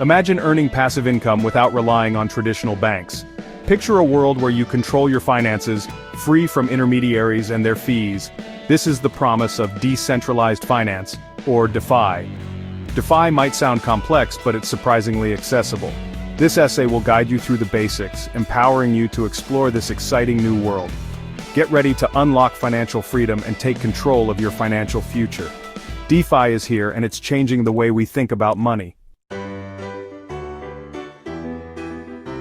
Imagine earning passive income without relying on traditional banks. Picture a world where you control your finances, free from intermediaries and their fees. This is the promise of decentralized finance, or DeFi. DeFi might sound complex, but it's surprisingly accessible. This essay will guide you through the basics, empowering you to explore this exciting new world. Get ready to unlock financial freedom and take control of your financial future. DeFi is here, and it's changing the way we think about money.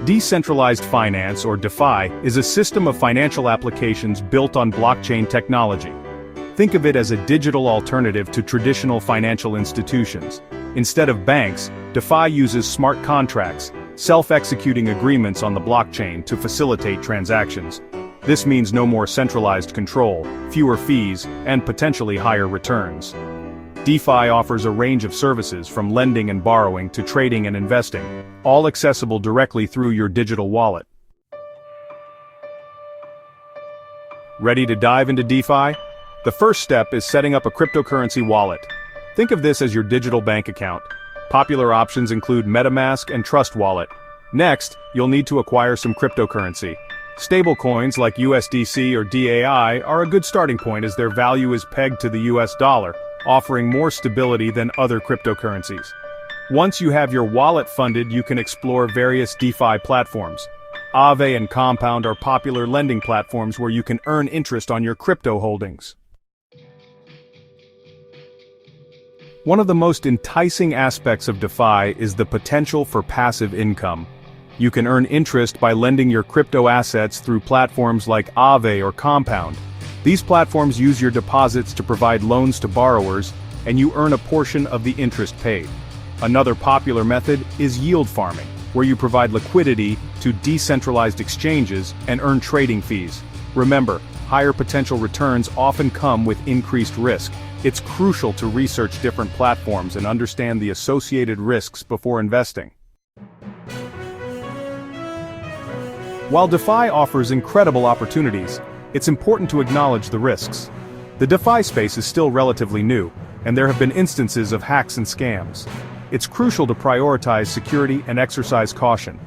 Decentralized finance, or DeFi, is a system of financial applications built on blockchain technology. Think of it as a digital alternative to traditional financial institutions. Instead of banks, DeFi uses smart contracts, self-executing agreements on the blockchain to facilitate transactions. This means no more centralized control, fewer fees, and potentially higher returns. DeFi offers a range of services from lending and borrowing to trading and investing, all accessible directly through your digital wallet. Ready to dive into DeFi? The first step is setting up a cryptocurrency wallet. Think of this as your digital bank account. Popular options include MetaMask and Trust Wallet. Next, you'll need to acquire some cryptocurrency. Stablecoins like USDC or DAI are a good starting point as their value is pegged to the US dollar, offering more stability than other cryptocurrencies. Once you have your wallet funded, you can explore various DeFi platforms. Aave and Compound are popular lending platforms where you can earn interest on your crypto holdings. One of the most enticing aspects of DeFi is the potential for passive income. You can earn interest by lending your crypto assets through platforms like Aave or Compound. These platforms use your deposits to provide loans to borrowers, and you earn a portion of the interest paid. Another popular method is yield farming, where you provide liquidity to decentralized exchanges and earn trading fees. Remember, higher potential returns often come with increased risk. It's crucial to research different platforms and understand the associated risks before investing. While DeFi offers incredible opportunities, it's important to acknowledge the risks. The DeFi space is still relatively new, and there have been instances of hacks and scams. It's crucial to prioritize security and exercise caution.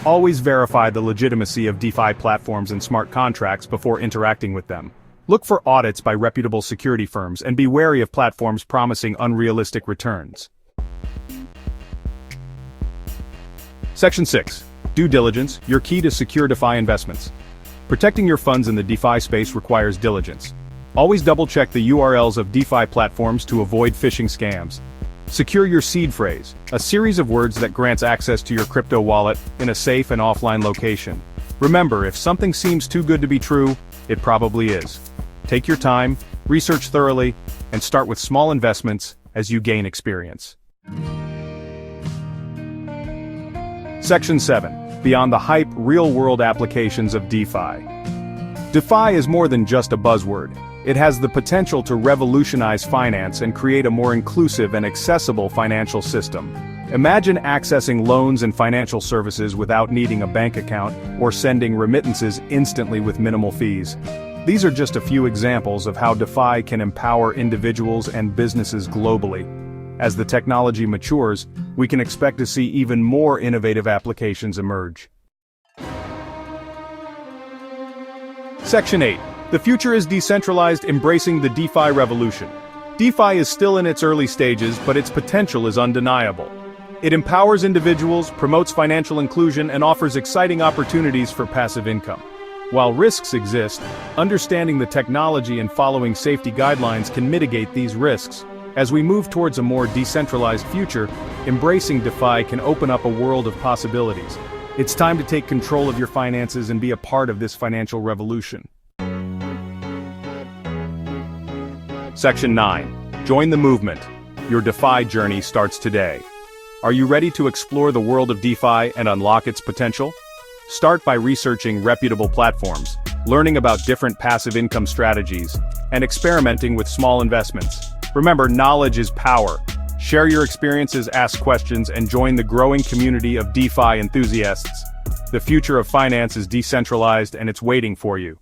Always verify the legitimacy of DeFi platforms and smart contracts before interacting with them. Look for audits by reputable security firms and be wary of platforms promising unrealistic returns. Section 6. Due diligence, your key to secure DeFi investments. Protecting your funds in the DeFi space requires diligence. Always double-check the URLs of DeFi platforms to avoid phishing scams. Secure your seed phrase, a series of words that grants access to your crypto wallet in a safe and offline location. Remember, if something seems too good to be true, it probably is. Take your time, research thoroughly, and start with small investments as you gain experience. Section 7. Beyond the hype, real-world applications of DeFi. DeFi is more than just a buzzword. It has the potential to revolutionize finance and create a more inclusive and accessible financial system. Imagine accessing loans and financial services without needing a bank account or sending remittances instantly with minimal fees. These are just a few examples of how DeFi can empower individuals and businesses globally. As the technology matures, we can expect to see even more innovative applications emerge. Section 8. The future is decentralized, embracing the DeFi revolution. DeFi is still in its early stages, but its potential is undeniable. It empowers individuals, promotes financial inclusion, and offers exciting opportunities for passive income. While risks exist, understanding the technology and following safety guidelines can mitigate these risks. As we move towards a more decentralized future, embracing DeFi can open up a world of possibilities. It's time to take control of your finances and be a part of this financial revolution. Section 9. Join the movement. Your DeFi journey starts today. Are you ready to explore the world of DeFi and unlock its potential? Start by researching reputable platforms, learning about different passive income strategies, and experimenting with small investments. Remember, knowledge is power. Share your experiences, ask questions, and join the growing community of DeFi enthusiasts. The future of finance is decentralized, and it's waiting for you.